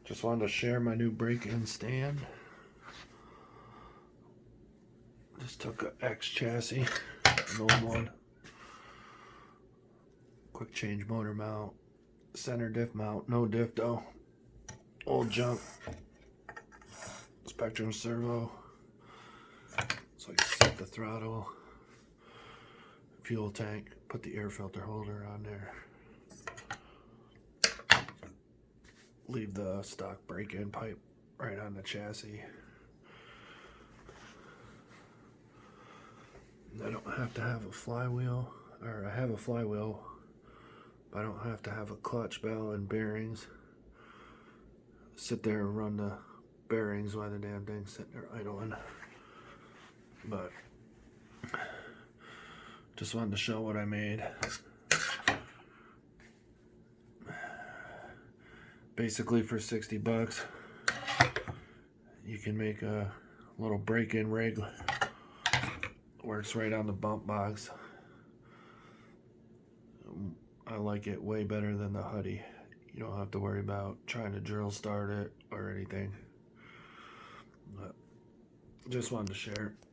Just wanted to share my new break-in stand. Just took an X chassis, an old one. Quick change motor mount, center diff mount, no diff though. Old junk. Spectrum servo. So I can set the throttle, fuel tank, put the air filter holder on there. Leave the stock break-in pipe right on the chassis. I don't have to have a flywheel, or I have a flywheel, but I don't have to have a clutch bell and bearings. Sit there and run the bearings while the damn thing's sitting there idling. But just wanted to show what I made. Basically for 60 bucks, you can make a little break-in rig. Works right on the bump box. I like it way better than the Huddy. You don't have to worry about trying to drill start it or anything. But just wanted to share it.